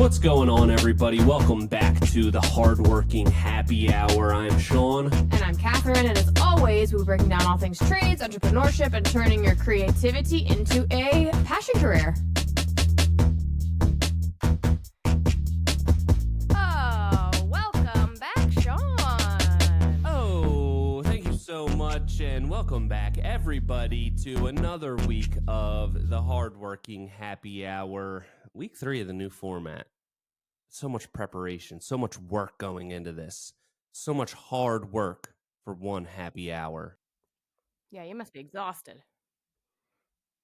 What's going on, everybody? Welcome back to the Hardworking Happy Hour. I'm Sean. And I'm Catherine, and as always, we're breaking down all things trades, entrepreneurship, and turning your creativity into a passion career. Oh, welcome back, Sean. Oh, thank you so much, and welcome back, everybody, to another week of the Hardworking Happy Hour. Week 3 of the new format. So much preparation, so much work going into this, so much hard work for one happy hour. Yeah, you must be exhausted.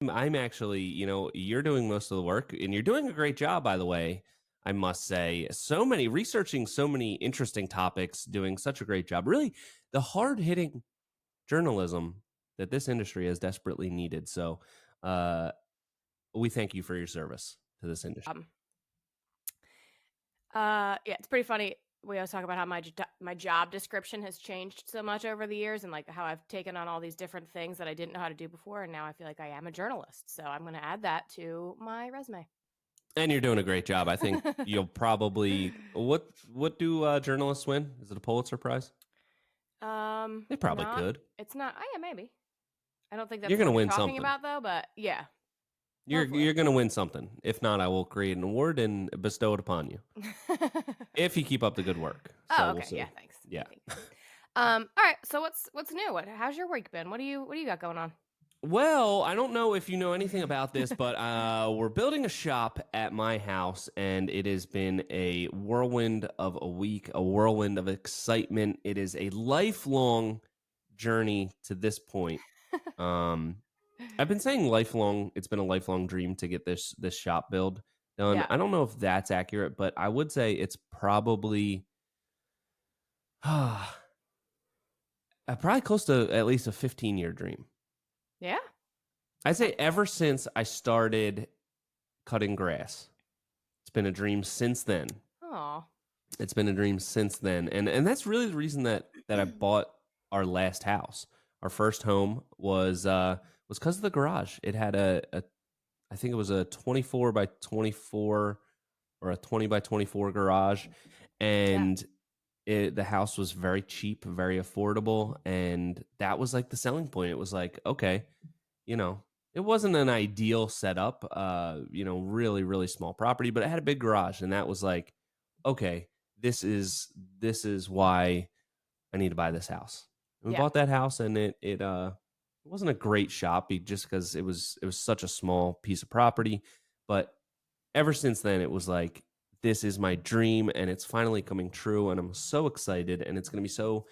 I'm actually, you're doing most of the work, and you're doing a great job, by the way, I must say. Researching so many interesting topics, doing such a great job. Really, the hard-hitting journalism that this industry has desperately needed. So we thank you for your service to this industry. Yeah, it's pretty funny. We always talk about how my job description has changed so much over the years, and like how I've taken on all these different things that I didn't know how to do before, and now I feel like I am a journalist. So I'm going to add that to my resume. And you're doing a great job. I think you'll probably what do journalists win? Is it a Pulitzer Prize? They probably could. It's not. Oh yeah, maybe. I don't think that's you're gonna what win you're talking something about though. But yeah, you're gonna win something. If not, I will create an award and bestow it upon you. If you keep up the good work. So okay. We'll see. Yeah, thanks. Yeah. All right. So what's new? How's your week been? What do you got going on? Well, I don't know if you know anything about this, but we're building a shop at my house, and it has been a whirlwind of a week, a whirlwind of excitement. It is a lifelong journey to this point. I've been saying lifelong. It's been a lifelong dream to get this shop build done. Yeah. I don't know if that's accurate, but I would say it's probably probably close to at least a 15-year dream. Yeah. I'd say ever since I started cutting grass. It's been a dream since then. Oh. It's been a dream since then. And that's really the reason that I bought our last house. Our first home was because of the garage. It had I think it was a 24 by 24 or a 20 by 24 garage. And the house was very cheap, very affordable. And that was like the selling point. It was like, okay, it wasn't an ideal setup, really, really small property, but it had a big garage. And that was like, okay, this is why I need to buy this house. And we bought that house, and it wasn't a great shop just because it was such a small piece of property. But ever since then, it was like, this is my dream, and it's finally coming true. And I'm so excited, and it's going to be so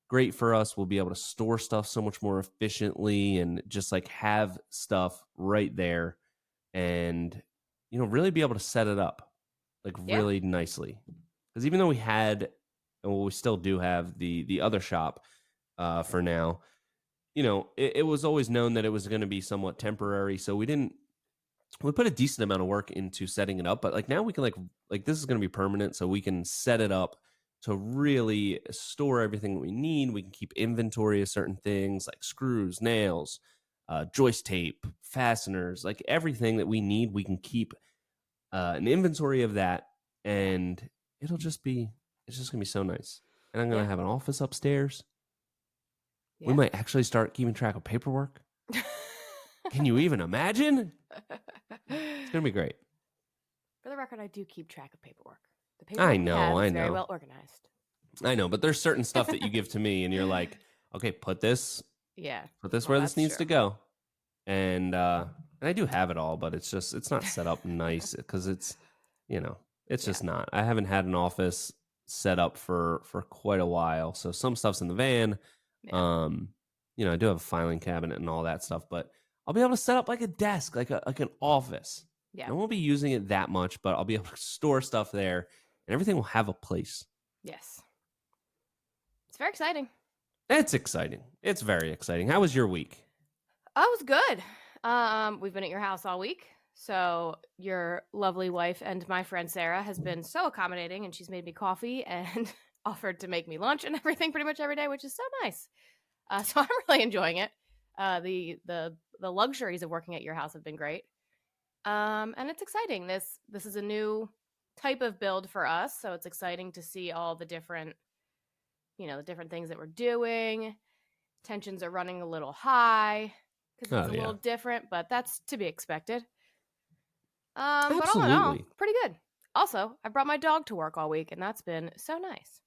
great for us. We'll be able to store stuff so much more efficiently and just like have stuff right there and, really be able to set it up like really nicely. Because even though we had, and we still do have the other shop for now, it was always known that it was going to be somewhat temporary. So we put a decent amount of work into setting it up, but like now we can like this is going to be permanent. So we can set it up to really store everything we need. We can keep inventory of certain things like screws, nails, joist tape, fasteners, like everything that we need. We can keep an inventory of that, and it's just going to be so nice. And I'm going to have an office upstairs. Yeah. We might actually start keeping track of paperwork. Can you even imagine? It's going to be great. For the record, I do keep track of paperwork. The paperwork I know. Very well organized. I know, but there's certain stuff that you give to me, and you're like, okay, put this where this needs to go. And I do have it all, but it's not set up nice because it's just not. I haven't had an office set up for quite a while, so some stuff's in the van. Yeah. I do have a filing cabinet and all that stuff, but I'll be able to set up like a desk, like an office. Yeah. I won't be using it that much, but I'll be able to store stuff there, and everything will have a place. Yes. It's very exciting. It's exciting. It's very exciting. How was your week? Oh, it was good. We've been at your house all week. So your lovely wife and my friend Sarah has been so accommodating, and she's made me coffee and offered to make me lunch and everything pretty much every day, which is so nice. So I'm really enjoying it. The luxuries of working at your house have been great. And it's exciting. This is a new type of build for us. So it's exciting to see all the different, the different things that we're doing. Tensions are running a little high because it's a little different, but that's to be expected. But all in all, pretty good. Also, I brought my dog to work all week, and that's been so nice.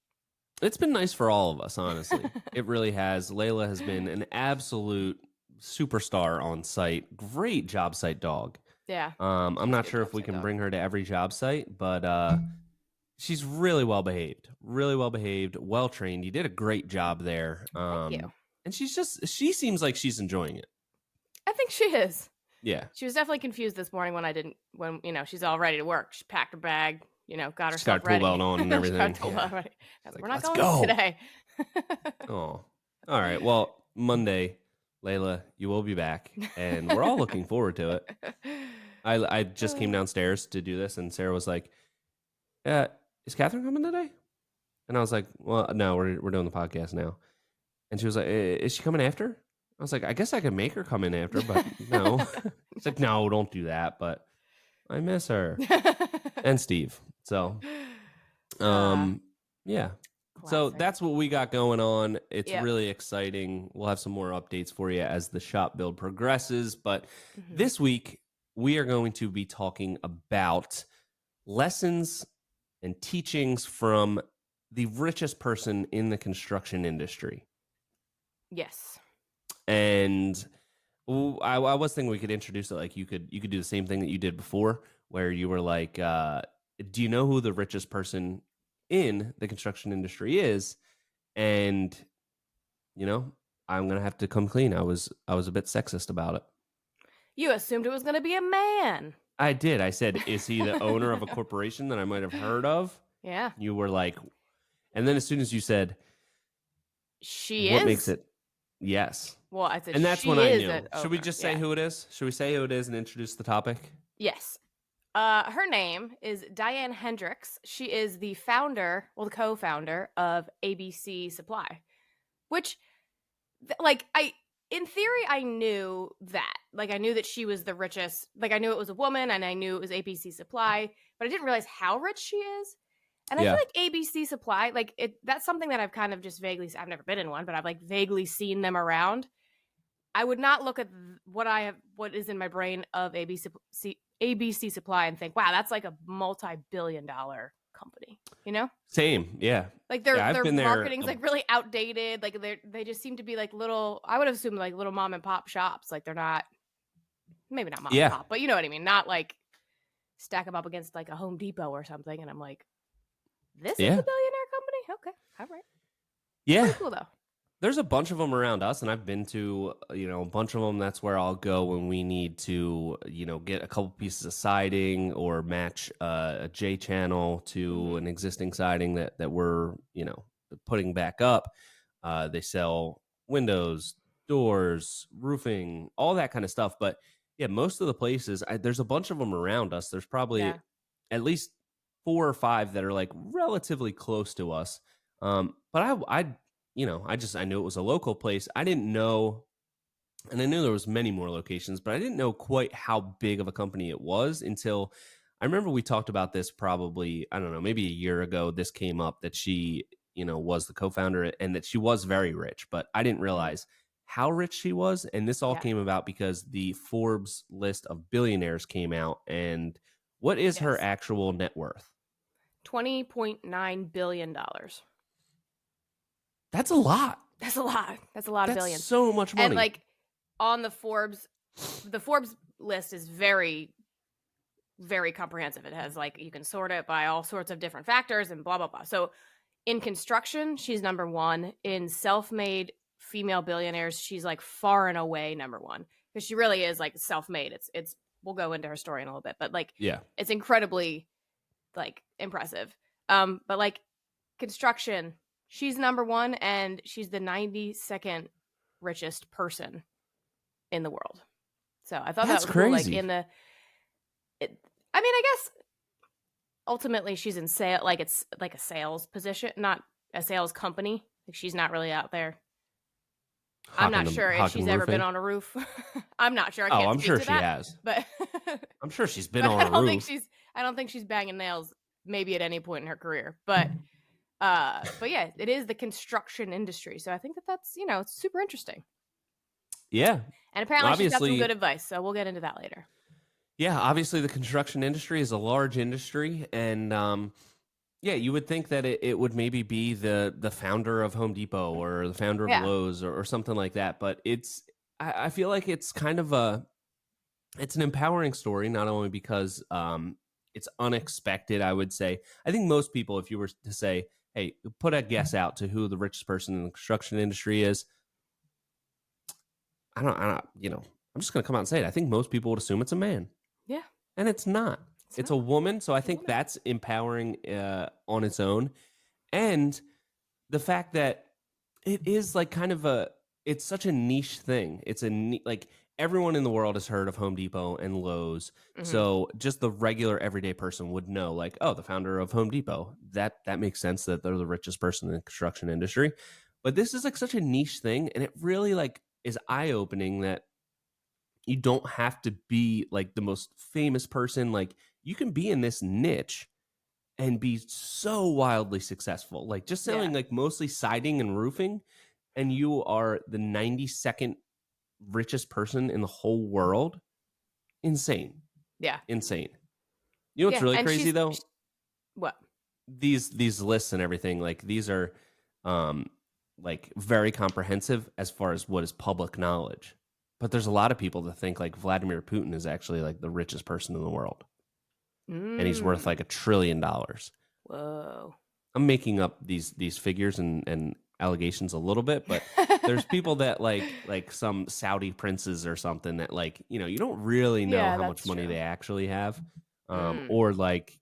It's been nice for all of us, honestly. It really has. Layla has been an absolute superstar on site. Great job site dog. Yeah. I'm not sure if we can bring her to every job site, but she's really well behaved, well trained. You did a great job there. Thank you. And she seems like she's enjoying it. I think she is. Yeah. She was definitely confused this morning when she's all ready to work. She packed her bag, got herself ready. Got tool belt on and everything. We're not going today. Oh, all right. Well, Monday, Layla, you will be back, and we're all looking forward to it. I just came downstairs to do this, and Sarah was like, "Is Catherine coming today?" And I was like, "Well, no, we're doing the podcast now." And she was like, "Is she coming after?" I was like, "I guess I could make her come in after, but no." She's like, "No, don't do that." But I miss her and Steve. So, yeah. Classic. So that's what we got going on. It's really exciting. We'll have some more updates for you as the shop build progresses. But this week, we are going to be talking about lessons and teachings from the richest person in the construction industry. Yes. And I was thinking we could introduce it like you could do the same thing that you did before, where you were like, do you know who the richest person in the construction industry is? And I'm gonna have to come clean. I was a bit sexist about it. You assumed it was gonna be a man. I did. I said, is he the owner of a corporation that I might have heard of? Yeah. You were like, and then as soon as you said, what makes it? Yes. Well, I said, and that's when I knew. Should we just say who it is? Should we say who it is and introduce the topic? Yes. Her name is Diane Hendricks. She is the co-founder of ABC Supply, which, in theory, I knew that. I knew that she was the richest. I knew it was a woman, and I knew it was ABC Supply, but I didn't realize how rich she is. And I feel like ABC Supply, that's something that I've kind of just vaguely, I've never been in one, but I've vaguely seen them around. I would not look at what is in my brain of ABC Supply and think, wow, that's like a multi-billion-dollar company, Same, yeah. Their marketing's really outdated. They just seem to be little, I would have assumed little mom and pop shops. They're not, maybe not mom and pop, but you know what I mean? Not stack them up against a Home Depot or something. And I'm like, this is a billionaire company? Okay, all right. Yeah. Pretty cool, though. There's a bunch of them around us, and I've been to, a bunch of them. That's where I'll go when we need to, get a couple pieces of siding or match a J channel to an existing siding that we're, putting back up. They sell windows, doors, roofing, all that kind of stuff. But yeah, most of the places, there's a bunch of them around us. There's probably at least 4 or 5 that are relatively close to us. But I knew it was a local place. I didn't know, and I knew there was many more locations, but I didn't know quite how big of a company it was until I remember we talked about this probably, I don't know, maybe a year ago. This came up that she, was the co-founder and that she was very rich, but I didn't realize how rich she was. And this all came about because the Forbes list of billionaires came out. And what is her actual net worth? $20.9 billion. That's a lot. That's a lot. That's a lot of billions. So much money. And on the Forbes list is very, very comprehensive. It has you can sort it by all sorts of different factors and blah, blah, blah. So in construction, she's number 1. In self-made female billionaires, she's far and away number 1 because she really is self-made. It's we'll go into her story in a little bit, but it's incredibly impressive. But construction, she's number 1, and she's the 92nd richest person in the world. So I thought that was crazy. Cool, I guess ultimately she's in sale. It's a sales position, not a sales company. She's not really out there. I'm not sure if she's ever been on a roof. I'm not sure. I'm sure she has. But I'm sure she's been on a roof. I don't think she's banging nails maybe at any point in her career. But yeah, it is the construction industry. So I think that's, it's super interesting. Yeah. And apparently she's got some good Obviously, advice. So we'll get into that later. yeah, obviously the construction industry is a large industry, and yeah, you would think that it would maybe be the founder of Home Depot or the founder of Yeah. Lowe's or something like that. But I feel like it's kind of it's an empowering story, not only because it's unexpected. I would say, I think most people, if you were to say, "Hey, put a guess out to who the richest person in the construction industry is," I don't, I'm just going to come out and say it. I think most people would assume it's a man. Yeah. And it's not. It's a not. woman. So I It's a think woman. that's empowering on its own. And the fact that it is like kind of it's such a niche thing. It's like everyone in the world has heard of Home Depot and Lowe's. Mhm. So just the regular everyday person would know, like, oh, the founder of Home Depot. That makes sense that they're the richest person in the construction industry. But this is like such a niche thing, and it really like is eye opening that you don't have to be like the most famous person. Like you can be in this niche and be so wildly successful. Like just selling like mostly siding and roofing, and you are the 92nd richest person in the whole world. Insane. Yeah. Insane. You know what's really crazy though? What? These lists and everything, like these are like very comprehensive as far as what is public knowledge. But there's a lot of people that think like Vladimir Putin is actually like the richest person in the world. And he's worth like $1 trillion. Whoa. I'm making up these figures and allegations a little bit, but there's people that like some Saudi princes or something that like, you don't really know how much money they actually have. Or like,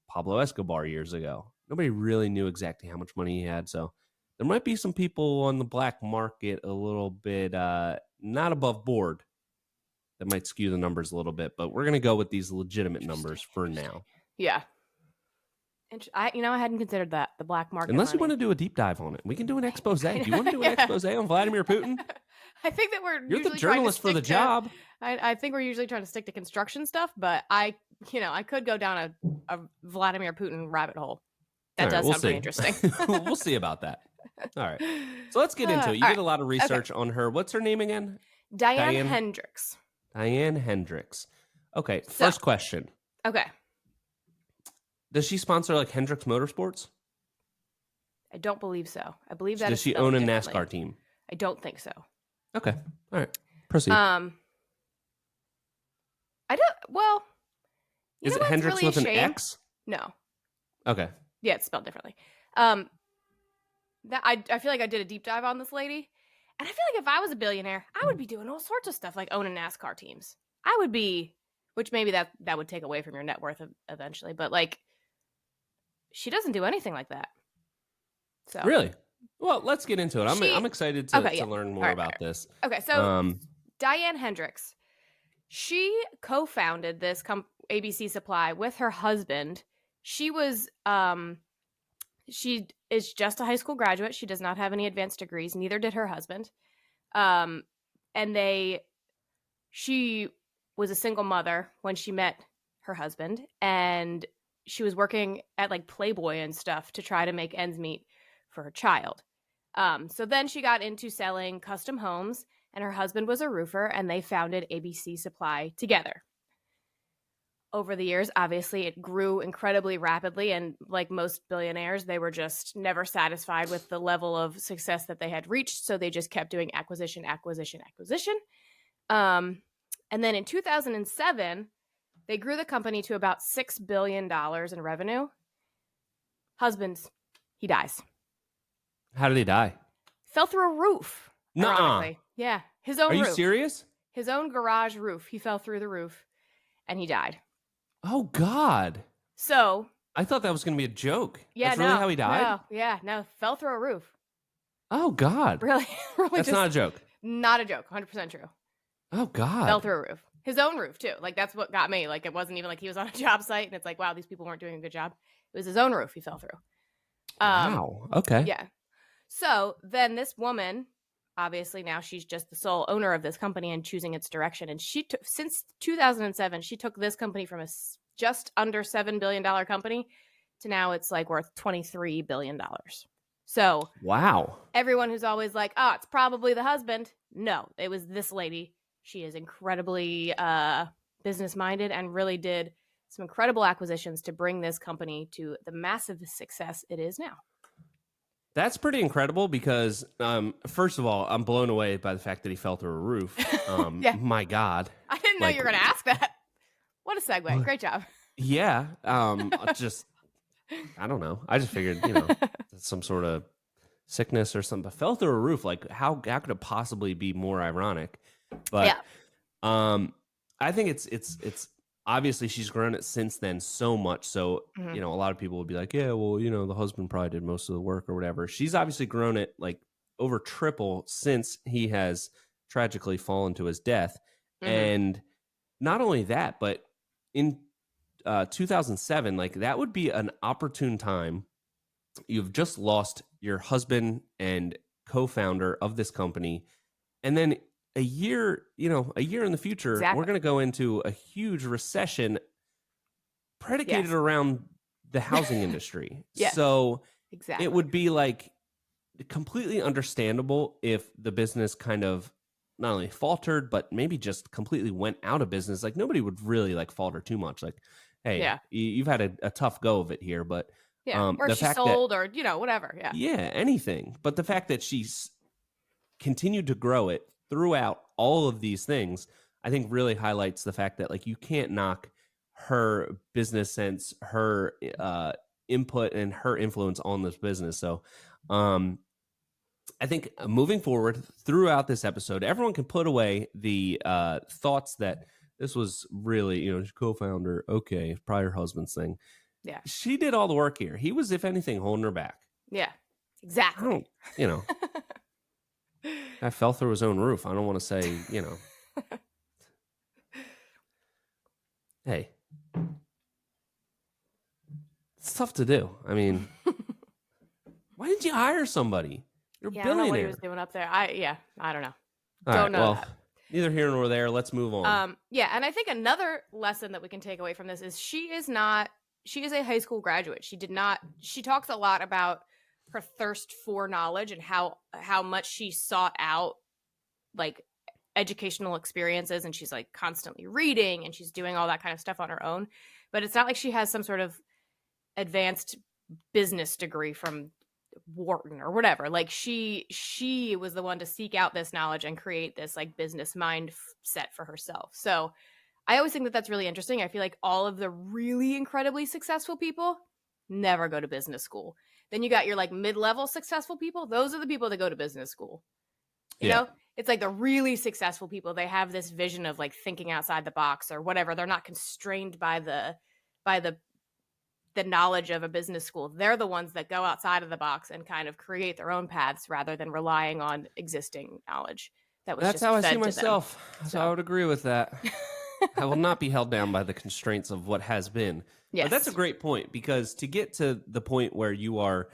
Pablo Escobar years ago. Nobody really knew exactly how much money he had. So there might be some people on the black market a little bit not above board that might skew the numbers a little bit, but we're going to go with these legitimate numbers for now. Yeah. I hadn't considered that, the black market. Unless money. You want to do a deep dive on it. We can do an expose. Do you want to do an expose on Vladimir Putin? I think that You're the journalist for the job. I think we're usually trying to stick to construction stuff, but I could go down a Vladimir Putin rabbit hole. That does sound pretty interesting. We'll see about that. All right. So let's get into it. You did a lot of research on her. What's her name again? Diane Hendricks. Diane Hendricks. Okay. First question. Okay. Does she sponsor like Hendricks Motorsports? I don't believe so. I believe that does she own a NASCAR team? I don't think so. Okay. All right. Proceed. I don't. Well, is it Hendricks really with an X? No. Okay. Yeah, it's spelled differently. That I feel like I did a deep dive on this lady, and I feel like if I was a billionaire, I would be doing all sorts of stuff like owning NASCAR teams. I would be, which maybe that would take away from your net worth eventually, but like, she doesn't do anything like that. So really, well, let's get into it. I'm excited to learn more about this. Okay, so Diane Hendricks, she co-founded this ABC Supply with her husband. She was she is just a high school graduate. She does not have any advanced degrees. Neither did her husband. And she was a single mother when she met her husband, and she was working at like Playboy and stuff to try to make ends meet for her child. So then she got into selling custom homes, and her husband was a roofer, and they founded ABC Supply together. Over the years, obviously, it grew incredibly rapidly, and like most billionaires, they were just never satisfied with the level of success that they had reached, so they just kept doing acquisition. And then in 2007, they grew the company to about $6 billion in revenue. Husband, he dies. How did he die? Fell through a roof. Nuh-uh. Yeah, his own roof. Are you serious? His own garage roof. He fell through the roof, and he died. Oh, God. So I thought that was going to be a joke. Yeah, that's really how he died? No, fell through a roof. Oh, God. Really? That's not a joke. Not a joke. 100% true. Oh, God. Fell through a roof. His own roof, too. Like, that's what got me. Like, it wasn't even like he was on a job site, and it's like, wow, these people weren't doing a good job. It was his own roof he fell through. Wow. Okay. Yeah. So then this woman, obviously now she's just the sole owner of this company and choosing its direction. And she took, since 2007, she took this company from a just under $7 billion company to now it's like worth $23 billion. So Wow. everyone who's always like, oh, it's probably the husband. No, it was this lady. She is incredibly business minded and really did some incredible acquisitions to bring this company to the massive success it is now. That's pretty incredible because, first of all, I'm blown away by the fact that he fell through a roof. Yeah. My God. I didn't know you were going to ask that. What a segue. Great job. Yeah. Just, I don't know. I just figured, some sort of sickness or something. But fell through a roof. Like, how could it possibly be more ironic? But Yeah. I think it's obviously she's grown it since then so much. So, Mhm. a lot of people would be like, yeah, well, the husband probably did most of the work or whatever. She's obviously grown it like over triple since he has tragically fallen to his death. Mhm. And not only that, but in 2007, like that would be an opportune time. You've just lost your husband and co-founder of this company. And then a year in the future, Exactly. we're going to go into a huge recession predicated Yes. around the housing industry. Yes. So Exactly. it would be like completely understandable if the business kind of not only faltered, but maybe just completely went out of business. Like nobody would really like falter too much. Like, hey, Yeah. you've had a tough go of it here, but Yeah. Or the she fact that sold or, whatever. Yeah. yeah, anything. But the fact that she's continued to grow it throughout all of these things, I think really highlights the fact that like you can't knock her business sense, her input and her influence on this business. So I think moving forward throughout this episode, everyone can put away the thoughts that this was really, co-founder, okay, probably her husband's thing. Yeah. She did all the work here. He was, if anything, holding her back. Yeah. I Exactly. don't, I fell through his own roof. I don't want to say, hey, it's tough to do. I mean, why didn't you hire somebody? You're a Yeah, I don't know what he billionaire. was doing up there. I don't know. All Don't right, know well, that. neither here nor there. Let's move on. Yeah, and I think another lesson that we can take away from this is she is a high school graduate. She talks a lot about her thirst for knowledge and how much she sought out like educational experiences, and she's like constantly reading and she's doing all that kind of stuff on her own. But it's not like she has some sort of advanced business degree from Wharton or whatever. Like she was the one to seek out this knowledge and create this like business mind set for herself. So I always think that that's really interesting. I feel like all of the really incredibly successful people never go to business school. Then you got your like mid-level successful people. Those are the people that go to business school. You know, it's like the really successful people. They have this vision of like thinking outside the box or whatever. They're not constrained by the knowledge of a business school. They're the ones that go outside of the box and kind of create their own paths rather than relying on existing knowledge. That's how I see myself. So I would agree with that. I will not be held down by the constraints of what has been. Yes. But that's a great point, because to get to the point where you are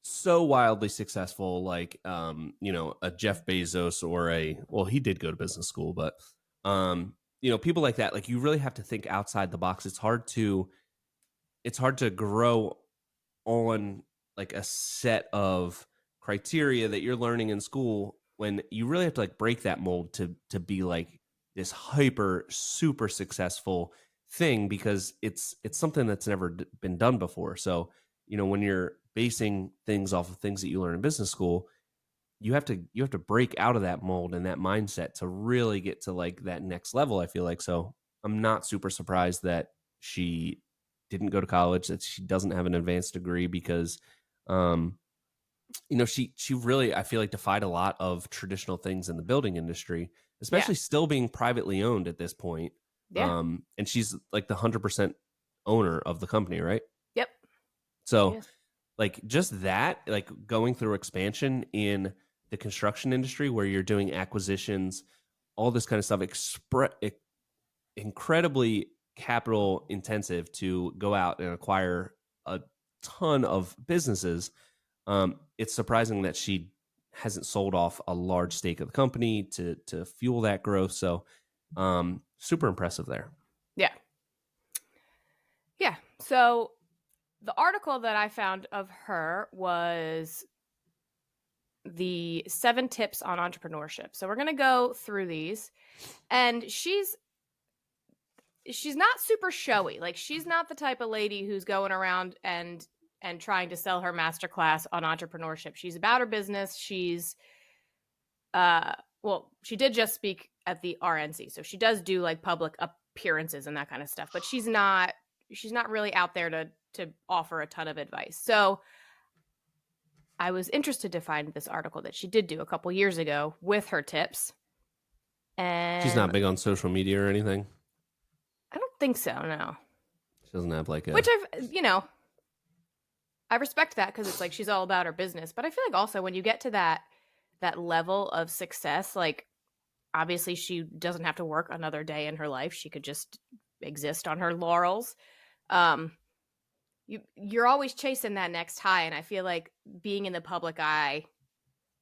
so wildly successful, like a Jeff Bezos or he did go to business school, but people like that, like you really have to think outside the box. It's hard to grow on like a set of criteria that you're learning in school when you really have to like break that mold to be like this hyper super successful thing, because it's something that's never been done before. So, when you're basing things off of things that you learn in business school, you have to break out of that mold and that mindset to really get to like that next level, I feel like. So I'm not super surprised that she didn't go to college, that she doesn't have an advanced degree, because she really, I feel like, defied a lot of traditional things in the building industry, especially still being privately owned at this point. Yeah. And she's like the 100% owner of the company, right? Yep. So like just that, like going through expansion in the construction industry where you're doing acquisitions, all this kind of stuff, incredibly capital intensive to go out and acquire a ton of businesses. It's surprising that she hasn't sold off a large stake of the company to fuel that growth. So super impressive there. Yeah. So the article that I found of her was the 7 tips on entrepreneurship. So we're going to go through these, and she's not super showy. Like, she's not the type of lady who's going around and trying to sell her masterclass on entrepreneurship. She's about her business. She's well, she did just speak at the RNC, so she does do like public appearances and that kind of stuff, but she's not really out there to offer a ton of advice. So I was interested to find this article that she did do a couple years ago with her tips. And She's not big on social media or anything. I don't think so, no. She doesn't have like a... Which I respect that, because it's like she's all about her business. But I feel like also when you get to that level of success, like, obviously she doesn't have to work another day in her life. She could just exist on her laurels. You're always chasing that next high, and I feel like being in the public eye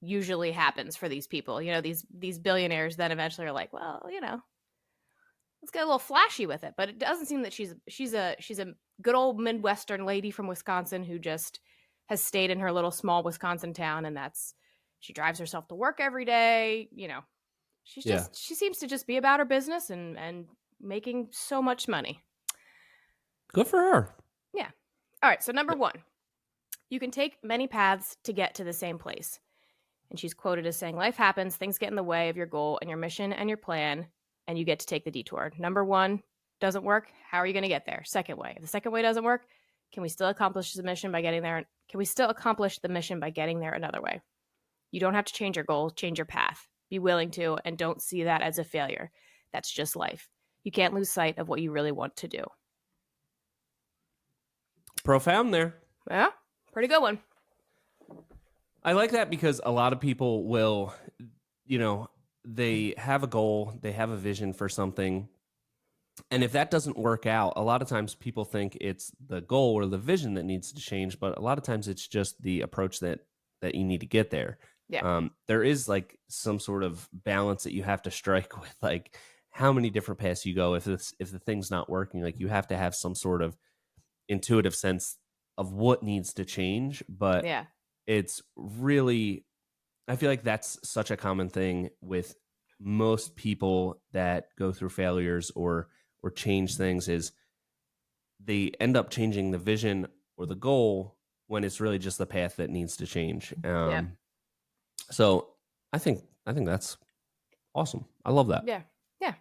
usually happens for these people. These billionaires then eventually are like, well, let's get a little flashy with it. But it doesn't seem that she's a good old Midwestern lady from Wisconsin who just has stayed in her little small Wisconsin town, and she drives herself to work every day. She seems to just be about her business and making so much money. Good for her. Yeah. All right. So number 1, you can take many paths to get to the same place. And she's quoted as saying, life happens, things get in the way of your goal and your mission and your plan, and you get to take the detour. Number 1 doesn't work. How are you going to get there? Second way. If the second way doesn't work, can we still accomplish the mission by getting there? Can we still accomplish the mission by getting there another way? You don't have to change your goal, change your path. Be willing to, and don't see that as a failure. That's just life. You can't lose sight of what you really want to do. Profound there. Yeah, pretty good one. I like that because a lot of people will, they have a goal, they have a vision for something. And if that doesn't work out, a lot of times people think it's the goal or the vision that needs to change. But a lot of times it's just the approach that you need to get there. Yeah. There is like some sort of balance that you have to strike with, like how many different paths you go. If the thing's not working, like you have to have some sort of intuitive sense of what needs to change. But Yeah. it's really, I feel like that's such a common thing with most people that go through failures or change things, is they end up changing the vision or the goal when it's really just the path that needs to change. So I think that's awesome. I love that. Yeah. Yeah.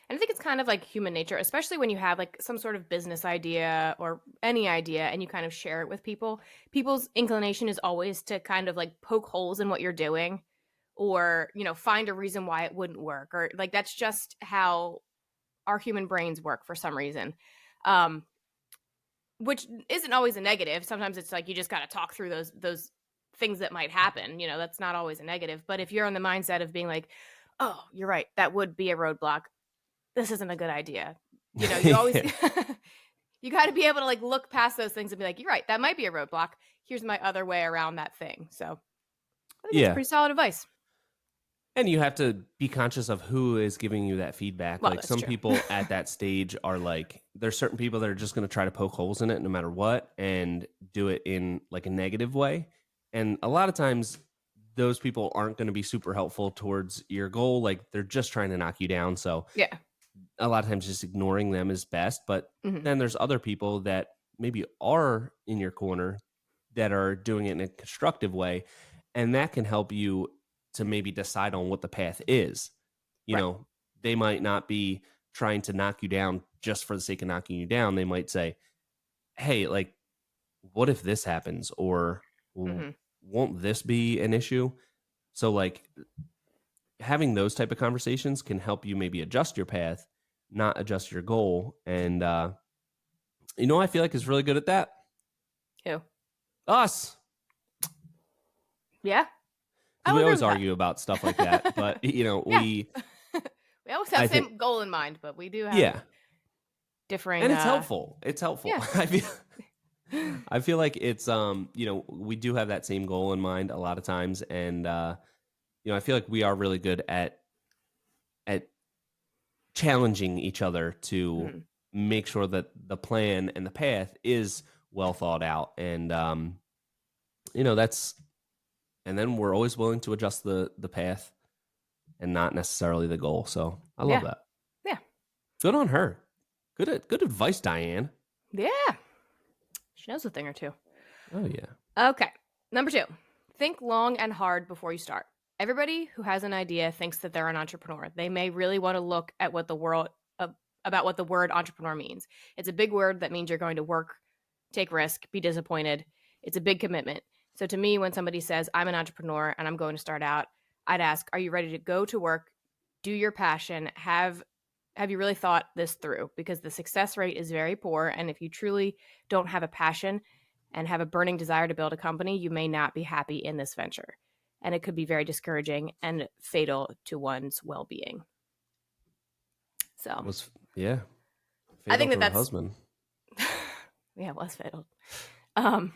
And I think it's kind of like human nature, especially when you have like some sort of business idea or any idea and you kind of share it with people. People's inclination is always to kind of like poke holes in what you're doing, or, find a reason why it wouldn't work, or like that's just how our human brains work for some reason. Which isn't always a negative. Sometimes it's like you just got to talk through those things that might happen. That's not always a negative. But if you're in the mindset of being like, oh, you're right, that would be a roadblock, this isn't a good idea. You always you got to be able to like look past those things and be like, you're right, that might be a roadblock. Here's my other way around that thing. So I think it's pretty solid advice. And you have to be conscious of who is giving you that feedback. Well, like some people at that stage are like, there's certain people that are just going to try to poke holes in it no matter what and do it in like a negative way. And a lot of times those people aren't going to be super helpful towards your goal. Like they're just trying to knock you down. So yeah, a lot of times just ignoring them is best. But then there's other people that maybe are in your corner that are doing it in a constructive way. And that can help you to maybe decide on what the path is. They might not be trying to knock you down just for the sake of knocking you down. They might say, hey, like, what if this happens? Or won't this be an issue? So like having those type of conversations can help you maybe adjust your path, not adjust your goal. And, I feel like is really good at that. Who? Us. Yeah. We always argue about stuff like that, but we always have the same goal in mind, but we do have differing. And it's helpful. It's helpful. Yeah. I feel like it's we do have that same goal in mind a lot of times, and I feel like we are really good at challenging each other to make sure that the plan and the path is well thought out. And that's, and then we're always willing to adjust the path and not necessarily the goal. So I love Yeah. that. Yeah. Good on her. Good advice, Diane. Yeah. She knows a thing or two. Oh yeah. Okay. Number 2, think long and hard before you start. Everybody who has an idea thinks that they're an entrepreneur. They may really want to look at what the world about what the word entrepreneur means. It's a big word that means you're going to work, take risk, be disappointed. It's a big commitment. So to me, when somebody says, I'm an entrepreneur and I'm going to start out, I'd ask, are you ready to go to work, do your passion, have you really thought this through? Because the success rate is very poor. And if you truly don't have a passion and have a burning desire to build a company, you may not be happy in this venture. And it could be very discouraging and fatal to one's well-being. So yeah. I think Fatal to her that's husband. yeah, it was fatal. I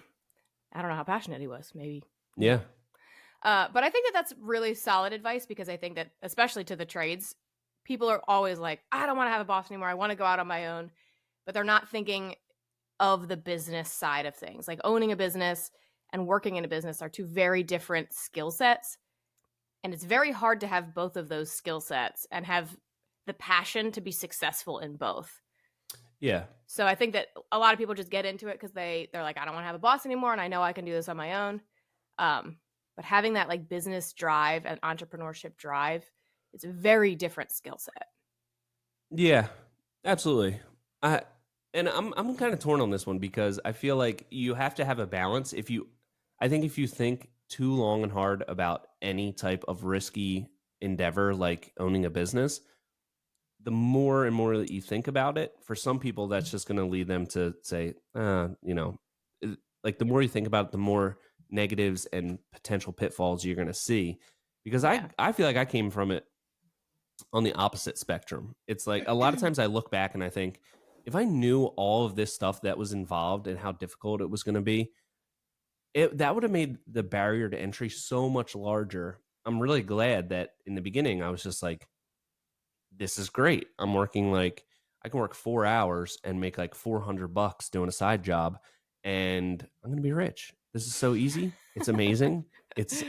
don't know how passionate he was. Maybe. Yeah. But I think that that's really solid advice, because I think that, especially to the trades, people are always like, I don't want to have a boss anymore. I want to go out on my own. But they're not thinking of the business side of things. Like, owning a business and working in a business are two very different skill sets. And it's very hard to have both of those skill sets and have the passion to be successful in both. Yeah. So I think that a lot of people just get into it because they're like, I don't want to have a boss anymore, and I know I can do this on my own. But having that like business drive and entrepreneurship drive, it's a very different skill set. Yeah. Absolutely. I'm kind of torn on this one, because I feel like you have to have a balance. I think if you think too long and hard about any type of risky endeavor like owning a business, the more and more that you think about it, for some people, that's just going to lead them to say, like, the more you think about it, the more negatives and potential pitfalls you're going to see. Because Yeah. I feel like I came from it on the opposite spectrum. It's like, a lot of times I look back and I think, if I knew all of this stuff that was involved and how difficult it was going to be, that would have made the barrier to entry so much larger. I'm really glad that in the beginning I was just like, this is great. I'm working like, I can work 4 hours and make like $400 doing a side job, and I'm going to be rich. This is so easy. It's amazing. It's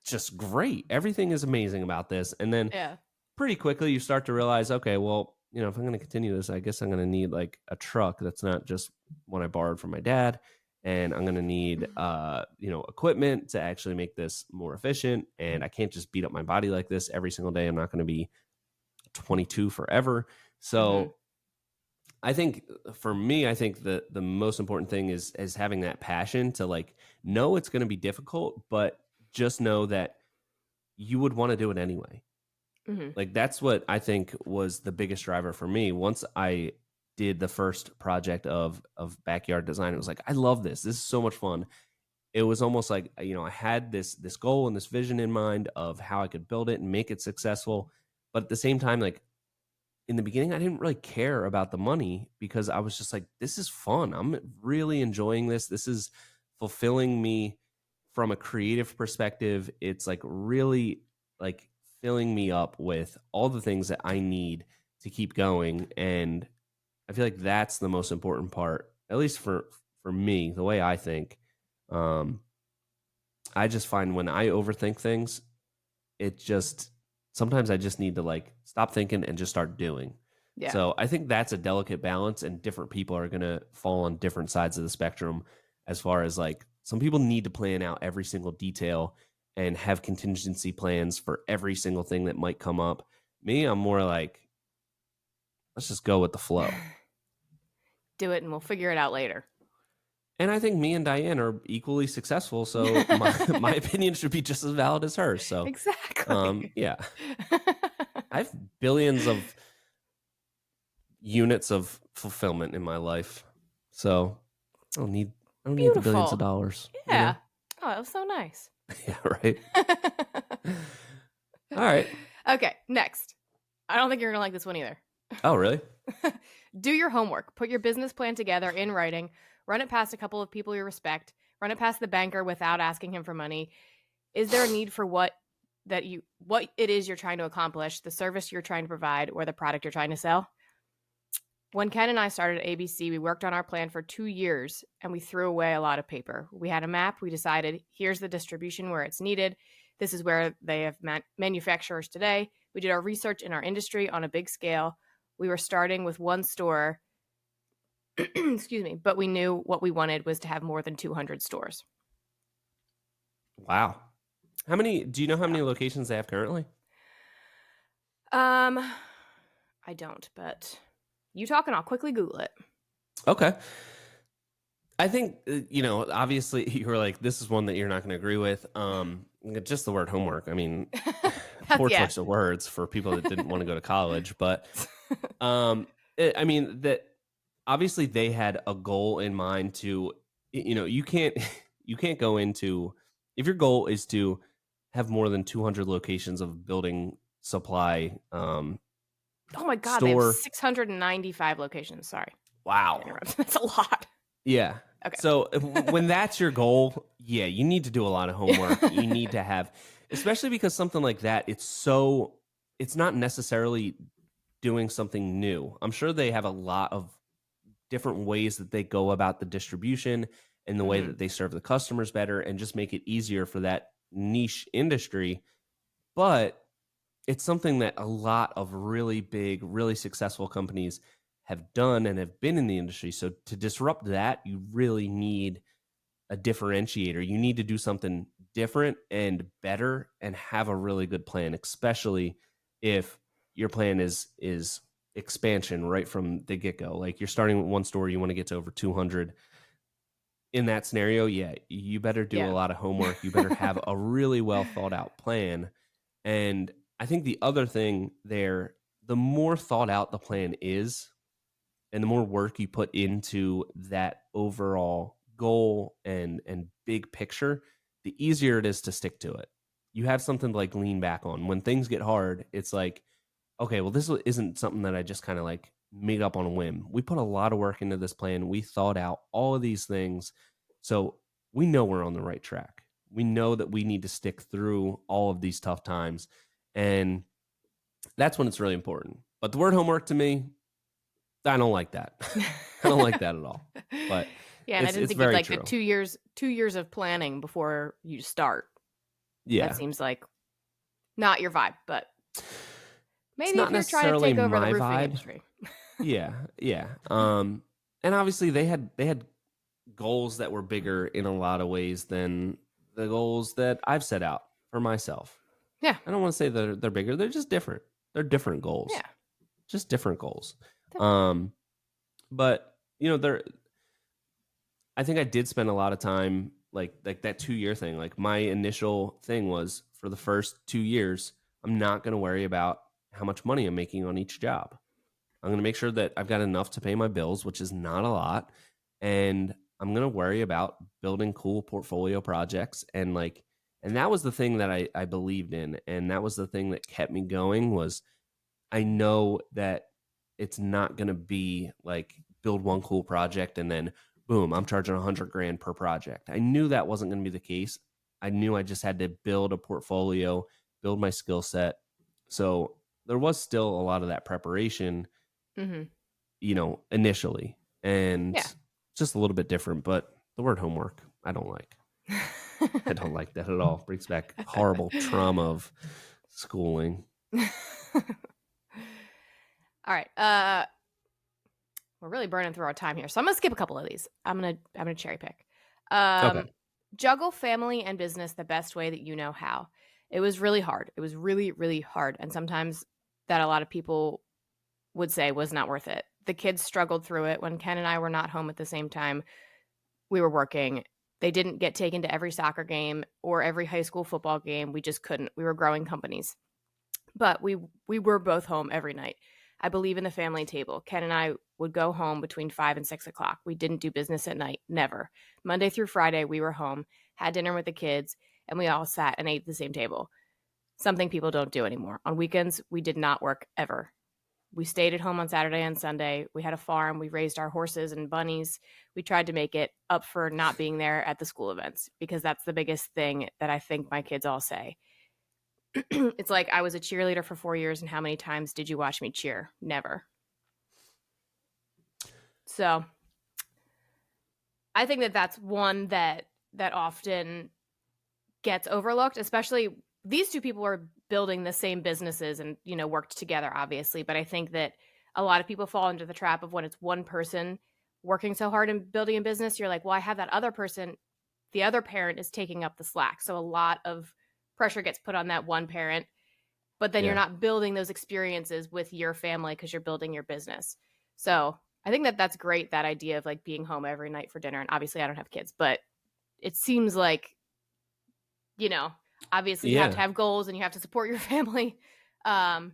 just great. Everything is amazing about this. And then Yeah. pretty quickly you start to realize, okay, well, if I'm going to continue this, I guess I'm going to need like a truck that's not just one I borrowed from my dad. And I'm going to need, equipment to actually make this more efficient. And I can't just beat up my body like this every single day. I'm not going to be 22 forever. So I think, for me, I think the most important thing is having that passion to like know it's going to be difficult, but just know that you would want to do it anyway. Like, that's what I think was the biggest driver for me. Once I did the first project of backyard design, it was like, I love this. This is so much fun. It was almost like, I had this goal and this vision in mind of how I could build it and make it successful. But at the same time, like, in the beginning, I didn't really care about the money, because I was just like, this is fun. I'm really enjoying this. This is fulfilling me from a creative perspective. It's like really like filling me up with all the things that I need to keep going. And I feel like that's the most important part, at least for me, the way I think. I just find when I overthink things, it just, sometimes I just need to like stop thinking and just start doing. Yeah. So I think that's a delicate balance, and different people are going to fall on different sides of the spectrum, as far as like, some people need to plan out every single detail and have contingency plans for every single thing that might come up. Me, I'm more like, let's just go with the flow. Do it and we'll figure it out later. And I think me and Diane are equally successful, so my opinion should be just as valid as hers. So exactly. yeah. I have billions of units of fulfillment in my life, so I don't need the billions of dollars. Yeah. Oh, that was so nice. Yeah, right. All right. Okay, next. I don't think you're gonna like this one either. Oh, really? Do your homework. Put your business plan together in writing. Run it past a couple of people you respect. Run it past the banker without asking him for money. Is there a need for what it is you're trying to accomplish, the service you're trying to provide, or the product you're trying to sell? When Ken and I started at ABC, we worked on our plan for 2 years and we threw away a lot of paper. We had a map. We decided here's the distribution where it's needed. This is where they have manufacturers today. We did our research in our industry on a big scale. We were starting with one store, excuse me, but we knew what we wanted was to have more than 200 stores. Wow. Do you know how many locations they have currently? I don't, but you talk and I'll quickly Google it. Okay. I think, obviously you were like, this is one that you're not going to agree with. Just the word homework. I mean, poor Yeah. choice of words for people that didn't want to go to college, but that obviously they had a goal in mind to, you can't you can't go into, if your goal is to have more than 200 locations of building supply Oh my God, they have store. 695 locations. Sorry. Wow. That's a lot. Yeah. Okay. So when that's your goal, yeah, you need to do a lot of homework. You need to have, especially because something like that, it's not necessarily doing something new. I'm sure they have a lot of different ways that they go about the distribution and the way that they serve the customers better and just make it easier for that niche industry. But it's something that a lot of really big, really successful companies have done and have been in the industry. So to disrupt that, you really need a differentiator. You need to do something different and better and have a really good plan, especially if your plan is expansion right from the get-go. Like you're starting with one store, you want to get to over 200. In that scenario, yeah, you better do a lot of homework. You better have a really well thought out plan. And I think the other thing there, the more thought out the plan is, and the more work you put into that overall goal and big picture, the easier it is to stick to it. You have something to like lean back on. When things get hard, it's like, okay, well, this isn't something that I just kind of like made up on a whim. We put a lot of work into this plan. We thought out all of these things. So we know we're on the right track. We know that we need to stick through all of these tough times. And that's when it's really important. But the word homework to me, I don't like that. I don't like that at all. But yeah, and I didn't think you'd very like true. the 2 years of planning before you start. Yeah. That seems like not your vibe, but maybe not if you're trying to take over the my roofing vibe. industry. Yeah. And obviously they had goals that were bigger in a lot of ways than the goals that I've set out for myself. Yeah. I don't want to say that they're bigger. They're just different. They're different goals. Yeah. Just different goals. Definitely. But I think I did spend a lot of time like that 2-year thing. Like my initial thing was for the first 2 years, I'm not going to worry about how much money I'm making on each job. I'm going to make sure that I've got enough to pay my bills, which is not a lot. And I'm going to worry about building cool portfolio projects. And that was the thing that I believed in. And that was the thing that kept me going was I know that it's not going to be like build one cool project and then boom, I'm charging $100,000 per project. I knew that wasn't going to be the case. I knew I just had to build a portfolio, build my skill set. So there was still a lot of that preparation, initially, and just a little bit different. But the word homework, I don't like. I don't like that at all. Brings back horrible trauma of schooling. All right. We're really burning through our time here, so I'm gonna skip a couple of these. I'm gonna cherry pick. Okay. Juggle family and business the best way that you know how. It was really hard. It was really, really hard, and sometimes that a lot of people would say was not worth it. The kids struggled through it when Ken and I were not home at the same time. We were working. They didn't get taken to every soccer game or every high school football game. We just couldn't. We were growing companies. But we were both home every night. I believe in the family table. Ken and I would go home between 5 and 6 o'clock. We didn't do business at night. Never. Monday through Friday, we were home, had dinner with the kids, and we all sat and ate at the same table. Something people don't do anymore. On weekends, we did not work ever. We stayed at home on Saturday and Sunday. We had a farm. We raised our horses and bunnies. We tried to make it up for not being there at the school events because that's the biggest thing that I think my kids all say. It's like I was a cheerleader for 4 years, and how many times did you watch me cheer? Never. So I think that that's one that often gets overlooked, especially these two people are building the same businesses and, worked together, obviously. But I think that a lot of people fall into the trap of when it's one person working so hard and building a business, you're like, well, I have that other person. The other parent is taking up the slack. So a lot of pressure gets put on that one parent, but then you're not building those experiences with your family because you're building your business. So I think that that's great, that idea of like being home every night for dinner. And obviously I don't have kids, but it seems like, obviously you have to have goals and you have to support your family. But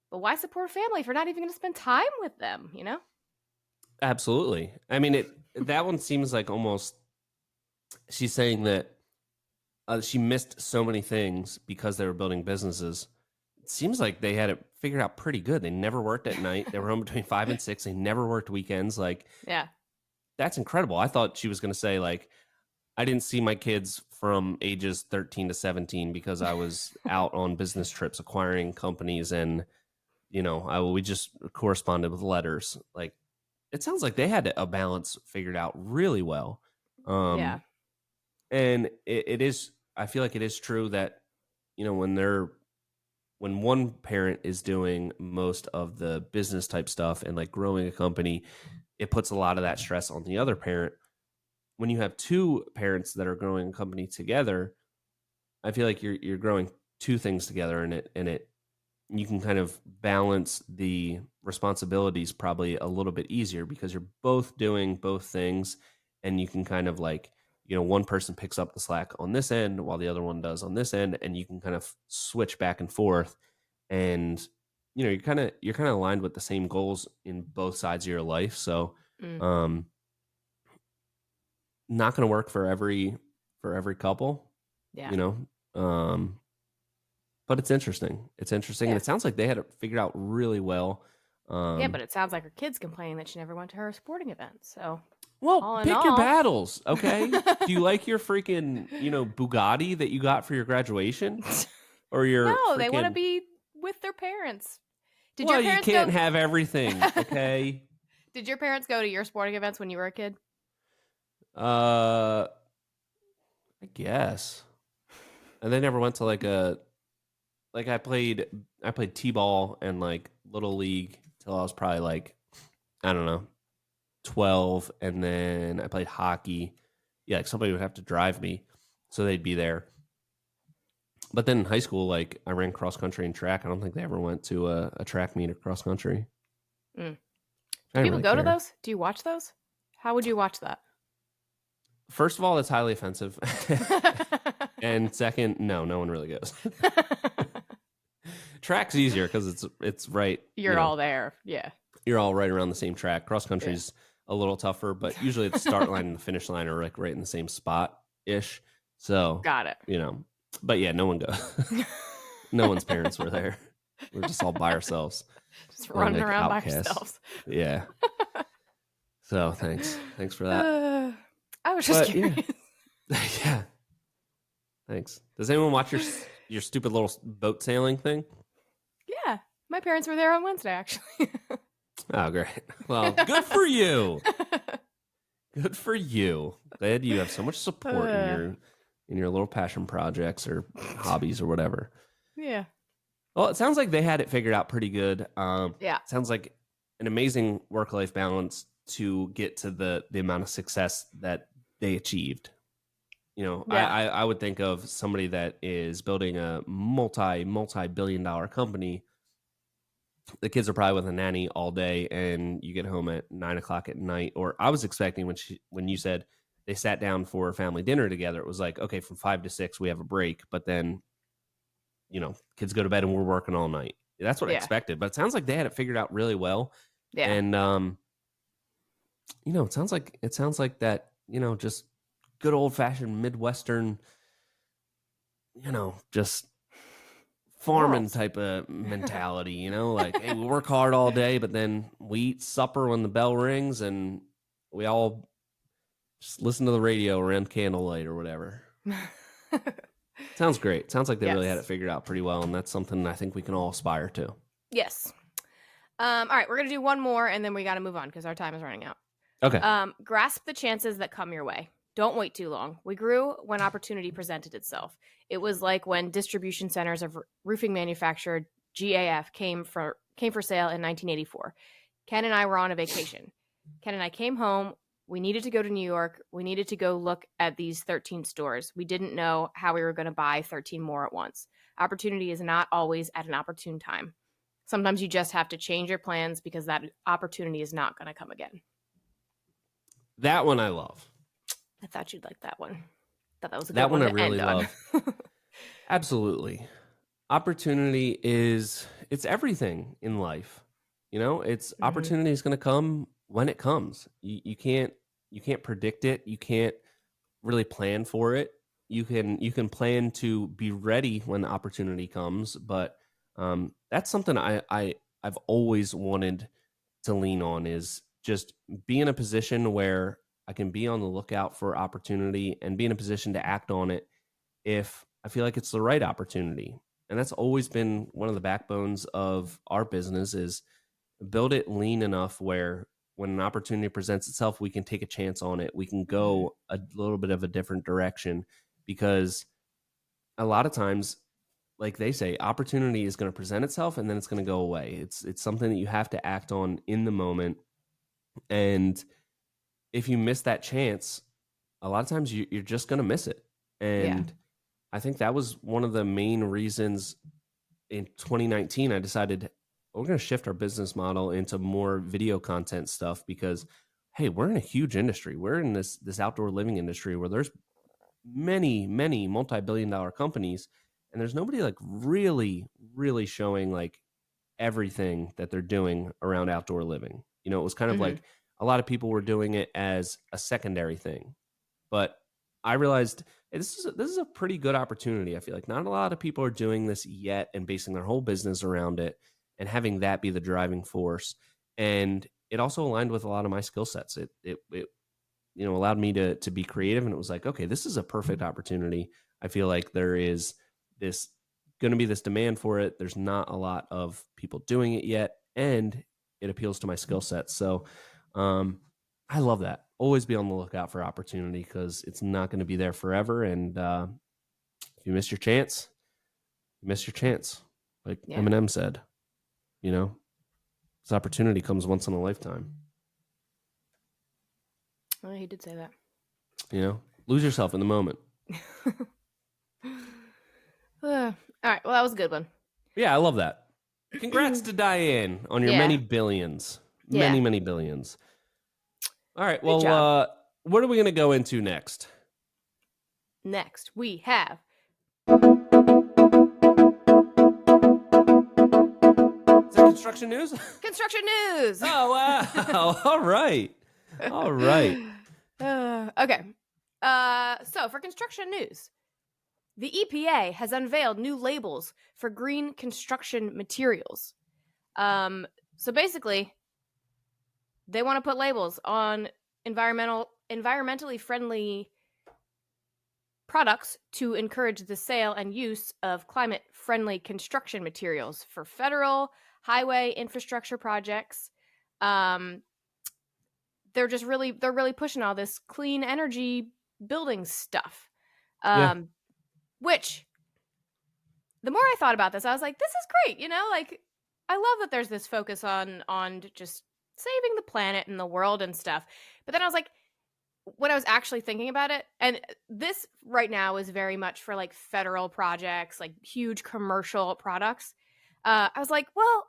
why support family if you're not even going to spend time with them, Absolutely. I mean, that one seems like almost she's saying that she missed so many things because they were building businesses. It seems like they had it figured out pretty good. They never worked at night. They were home between 5 and 6. They never worked weekends. Like, yeah, that's incredible. I thought she was going to say, like, I didn't see my kids from ages 13 to 17 because I was out on business trips acquiring companies, and we just corresponded with letters. Like, it sounds like they had a balance figured out really well. Yeah. And it is, I feel like it is true that, when one parent is doing most of the business type stuff and like growing a company, it puts a lot of that stress on the other parent. When you have two parents that are growing a company together, I feel like you're growing two things together, and you can kind of balance the responsibilities probably a little bit easier because you're both doing both things, and you can kind of like, one person picks up the slack on this end while the other one does on this end, and you can kind of switch back and forth. And you're kind of aligned with the same goals in both sides of your life. So not going to work for every couple. Yeah. But it's interesting. It's interesting. Yeah. And it sounds like they had it figured out really well. Yeah, but it sounds like her kid's complaining that she never went to her sporting event. So, well, pick your battles, okay? Do you like your freaking, Bugatti that you got for your graduation? Or your No, freaking... they want to be with their parents. Did your parents you can't have everything, okay? Did your parents go to your sporting events when you were a kid? I guess. And they never went to like I played T-ball and like Little League till I was probably like, I don't know, 12, and then I played hockey. Yeah, like somebody would have to drive me, so they'd be there. But then in high school, like I ran cross country and track. I don't think they ever went to a track meet or cross country. Do people go to those? Do you watch those? How would you watch that? First of all, it's highly offensive. And second, no one really goes. Track's easier because it's right. You're all there. Yeah. You're all right around the same track. Cross country's a little tougher, but usually the start line and the finish line are like right in the same spot ish. So got it. But yeah, no one goes. No one's parents were there. We're just all by ourselves. Just running around by ourselves. Yeah. So thanks for that. I was just curious. Yeah. Thanks. Does anyone watch your stupid little boat sailing thing? Yeah. My parents were there on Wednesday, actually. Oh, great. Well, good for you. Good for you. Glad you have so much support in your little passion projects or hobbies or whatever. Yeah. Well, it sounds like they had it figured out pretty good. Yeah. It sounds like an amazing work-life balance to get to the amount of success that they achieved. I would think of somebody that is building a multi-billion-dollar company. The kids are probably with a nanny all day, and you get home at 9:00 at night. Or I was expecting when you said they sat down for a family dinner together, it was like, okay, from 5 to 6 we have a break, but then kids go to bed and we're working all night. That's what I expected, but it sounds like they had it figured out really well. Yeah. And it sounds like that, just good old-fashioned Midwestern, just farming type of mentality, like, hey, we work hard all day, but then we eat supper when the bell rings, and we all just listen to the radio around candlelight or whatever. Sounds great. Sounds like they really had it figured out pretty well, and that's something I think we can all aspire to. Yes. All right, we're gonna do one more, and then we got to move on because our time is running out. Okay. Grasp the chances that come your way. Don't wait too long. We grew when opportunity presented itself. It was like when distribution centers of roofing manufacturer GAF came for sale in 1984. Ken and I were on a vacation. Ken and I came home. We needed to go to New York. We needed to go look at these 13 stores. We didn't know how we were going to buy 13 more at once. Opportunity is not always at an opportune time. Sometimes you just have to change your plans because that opportunity is not going to come again. That one I love. I thought you'd like that one. Thought that was a good That one I to really end on. love. Absolutely. Opportunity it's everything in life. You know, it's opportunity is going to come when it comes. You can't predict it. You can't really plan for it. You can plan to be ready when the opportunity comes, but that's something I've always wanted to lean on, is just be in a position where I can be on the lookout for opportunity and be in a position to act on it if I feel like it's the right opportunity. And that's always been one of the backbones of our business, is build it lean enough where when an opportunity presents itself, we can take a chance on it. We can go a little bit of a different direction, because a lot of times, like they say, opportunity is going to present itself and then it's going to go away. It's something that you have to act on in the moment. And if you miss that chance, a lot of times you're just going to miss it. And I think that was one of the main reasons in 2019 I decided we're going to shift our business model into more video content stuff, because hey, we're in a huge industry. We're in this outdoor living industry where there's many multi-billion dollar companies, and there's nobody like really showing like everything that they're doing around outdoor living. You know, it was kind of like a lot of people were doing it as a secondary thing. But I realized, hey, this is a pretty good opportunity. I feel like not a lot of people are doing this yet and basing their whole business around it and having that be the driving force. And it also aligned with a lot of my skill sets. It allowed me to be creative, and it was like, okay, this is a perfect opportunity. I feel like there is this going to be this demand for it. There's not a lot of people doing it yet, and it appeals to my skill set. So I love that. Always be on the lookout for opportunity, because it's not going to be there forever. And if you miss your chance, you miss your chance. Like Eminem said, you know, this opportunity comes once in a lifetime. Oh, he did say that. You know, lose yourself in the moment. All right. Well, that was a good one. Yeah, I love that. Congrats to Diane on your many billions. Many billions. All right. Good job. What are we going to go into next? Next, we have construction news? Construction news. Oh, wow. All right. Okay. So for construction news, the EPA has unveiled new labels for green construction materials. So basically, they want to put labels on environmentally friendly products to encourage the sale and use of climate-friendly construction materials for federal highway infrastructure projects. They're really pushing all this clean energy building stuff. Which, the more I thought about this, I was like, this is great. You know, like, I love that there's this focus on just saving the planet and the world and stuff. But then I was like, when I was actually thinking about it, and this right now is very much for like federal projects, like huge commercial products. I was like, well,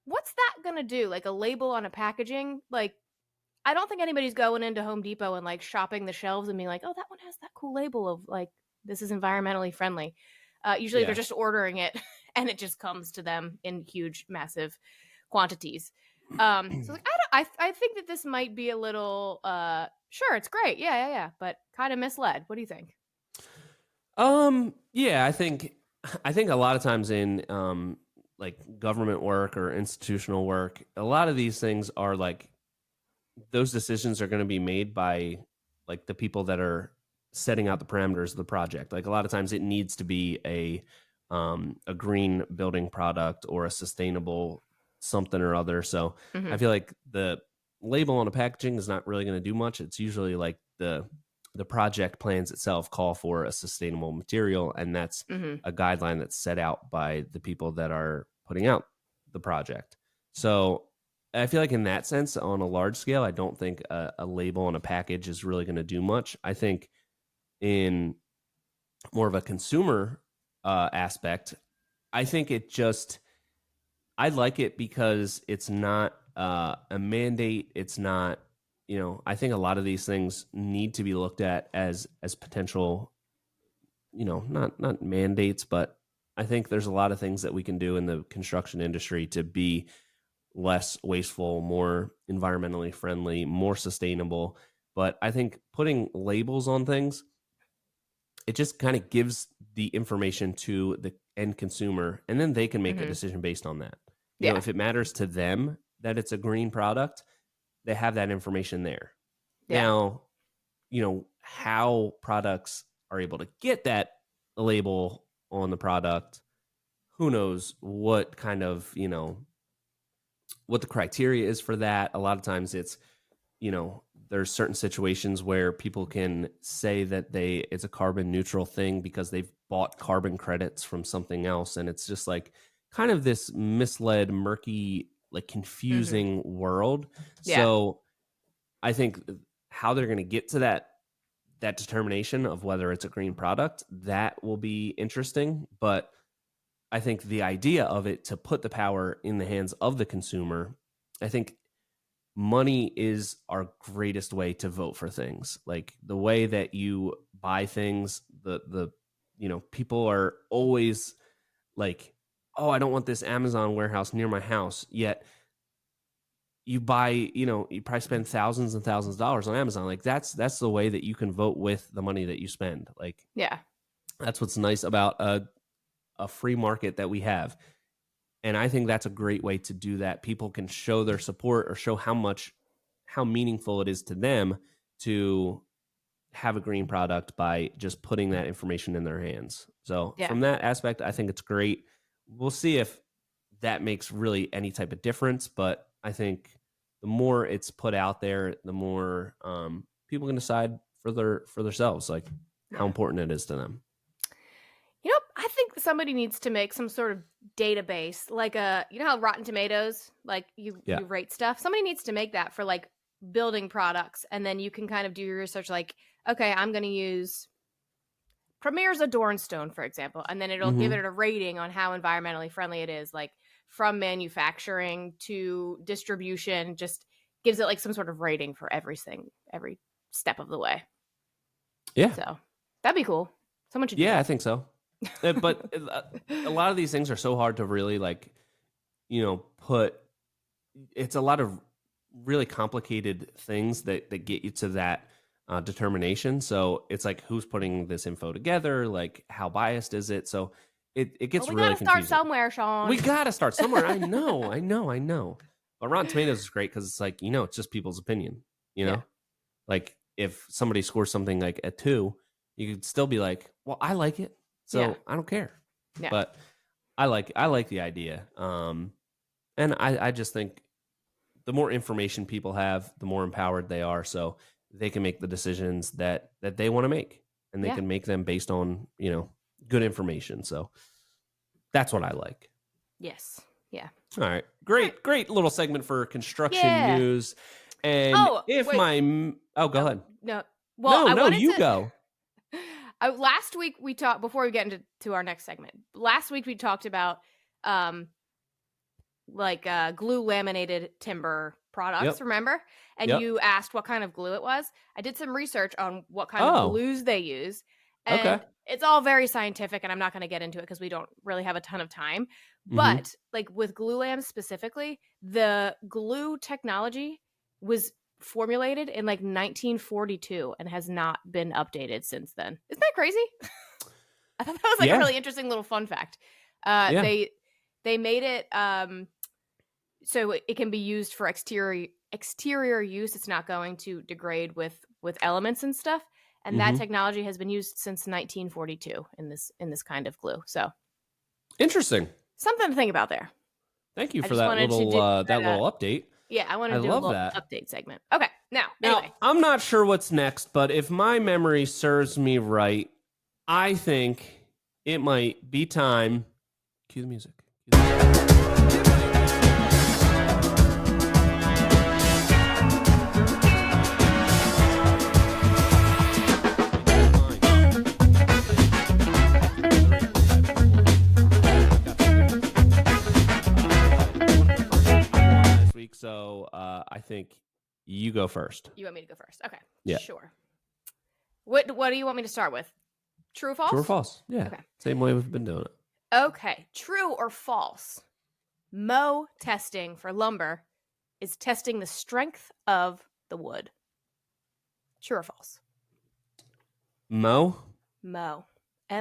what's that going to do? Like a label on a packaging? Like, I don't think anybody's going into Home Depot and like shopping the shelves and being like, oh, that one has that cool label of like, this is environmentally friendly. Usually they're just ordering it and it just comes to them in huge, massive quantities. So like, I think that this might be a little, sure, it's great. Yeah. But kind of misled. What do you think? Yeah, I think a lot of times in, like government work or institutional work, a lot of these things are like, those decisions are going to be made by like the people that are setting out the parameters of the project. Like a lot of times it needs to be a green building product or a sustainable something or other. So I Mhm. feel like the label on a packaging is not really going to do much. It's usually like the project plans itself call for a sustainable material, and that's Mhm. a guideline that's set out by the people that are putting out the project. So I feel like in that sense, on a large scale, I don't think a label on a package is really going to do much. I think in more of a consumer aspect, I think it just I like it because it's not a mandate. It's not, I think a lot of these things need to be looked at as potential, not mandates, but I think there's a lot of things that we can do in the construction industry to be less wasteful, more environmentally friendly, more sustainable. But I think putting labels on things, it just kind of gives the information to the end consumer, and then they can make a Mhm. decision based on that. Yeah. If it matters to them that it's a green product, they have that information there. Yeah. Now, how products are able to get that label on the product, who knows what kind of, what the criteria is for that. A lot of times it's, there's certain situations where people can say that it's a carbon neutral thing because they've bought carbon credits from something else, and it's just like kind of this misled, murky, like Mhm. confusing world. Yeah. So I think how they're going to get to that determination of whether it's a green product, that will be interesting. But I think the idea of it to put the power in the hands of the consumer, I think money is our greatest way to vote for things. Like the way that you buy things, people are always like, oh, I don't want this Amazon warehouse near my house. Yet you buy, you probably spend thousands and thousands of dollars on Amazon. Like that's the way that you can vote with the money that you spend. Like Yeah. that's what's nice about a free market that we have. And I think that's a great way to do that. People can show their support or show how meaningful it is to them to have a green product by just putting that information in their hands. So Yeah. from that aspect, I think it's great. We'll see if that makes really any type of difference, but I think the more it's put out there, the more people can decide for themselves, like how Yeah. important it is to them. I think somebody needs to make some sort of database, like how Rotten Tomatoes, like Yeah. you rate stuff. Somebody needs to make that for like building products, and then you can kind of do your research. Like, okay, I'm going to use Premier's Adorn Stone, for example, and then it'll give Hmm. it a rating on how environmentally friendly it is, like from manufacturing to distribution. Just gives it like some sort of rating for everything, every step of the way. Yeah. So that'd be cool. Someone should do Yeah, I that. think so. But a lot of these things are so hard to really like, put. It's a lot of really complicated things that get you to that determination. So it's like who's putting this info together, like how biased is it? So it Well, gets we really gotta start confusing. somewhere, We Sean. got to start somewhere. I know, I know, I know. But Rotten Tomatoes is great because it's like it's just people's opinion. You Yeah. know, like if somebody scores something like a 2, you could still be like, well, I like it, Yeah. so I don't care. Yeah. But I like the idea. And I just think the more information people have, the more empowered they are, so they can make the decisions that they want to make, and they Yeah. can make them based on good information. So that's what I like. Yes. Yeah. All right, All right. great little segment for construction Yeah. news. And Oh, if wait. oh, go Oh, ahead. no. Well, No, I no, wanted you to go. last week we talked before we get into our next segment. Last week we talked about um like glue laminated timber products, Yep, remember? And yep. you asked what kind of glue it was. I did some research on what kind of Oh, glues they use, okay. and it's all very scientific, and I'm not going to get into it because we don't really have a ton of time. Mm-hmm. But like with glue lamps specifically, the glue technology was formulated in like 1942 and has not been updated since then. Isn't that crazy? I thought that was like a Yeah, really interesting little fun fact. yeah. They made it so it can be used for exterior use. It's not going to degrade with elements and stuff. And that Mm-hmm. technology has been used since 1942 in this kind of glue. So Interesting. something to think about there. Thank you I for just that wanted to little do that little update. yeah, I wanted I to do a love little that. update segment. Okay, now, Now, anyway. I'm not sure what's next, but if my memory serves me right, I think it might be time. Cue the music. Cue the music. Last week, so I think you go first. You want me to go first? Okay, Yeah. sure. What do you want me to start with? True or false? True or false? Yeah. Okay. Same way we've been doing it. Okay, true or false? Mow testing for lumber is testing the strength of the wood. True or false? Mo, Mow.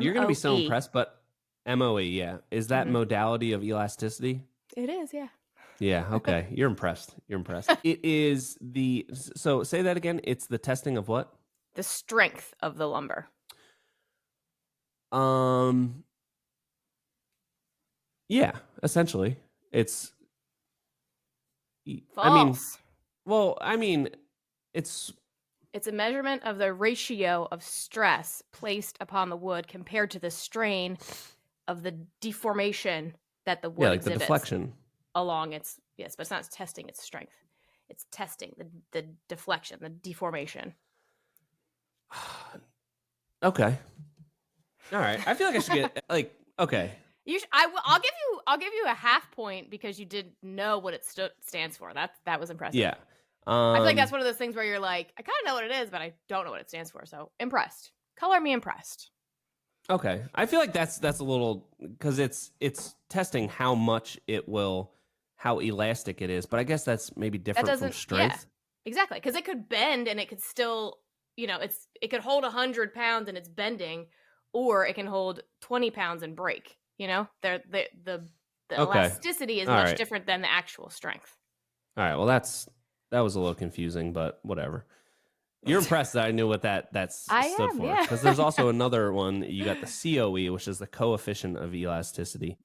you're going to be so M-O-E. impressed, but MOE, yeah. Is that modality of elasticity? It is, yeah. Yeah, okay. You're impressed. You're impressed. It is so say that again. It's the testing of what? The strength of the lumber. Yeah, essentially. It's False. I mean, it's It's a measurement of the ratio of stress placed upon the wood compared to the strain of the deformation that the wood like exhibits the deflection along its but it's not testing its strength. It's testing the deflection, the deformation. Okay. All right. I feel like I should get okay. I'll give you a half point because you did know what it stands for. That was impressive. Yeah. I feel like that's one of those things where you're like, I kind of know what it is, but I don't know what it stands for. So impressed. Color me impressed. Okay. I feel like that's a little because it's testing how much how elastic it is, but I guess that's maybe different from strength. Yeah, exactly. Because it could bend and it could still, it could hold 100 pounds and it's bending, or it can hold 20 pounds and break. The elasticity is much different than the actual strength. All right. Well, that was a little confusing, but whatever. You're impressed that I knew what that stood for. Yeah. Because there's also another one. You got the COE, which is the coefficient of elasticity.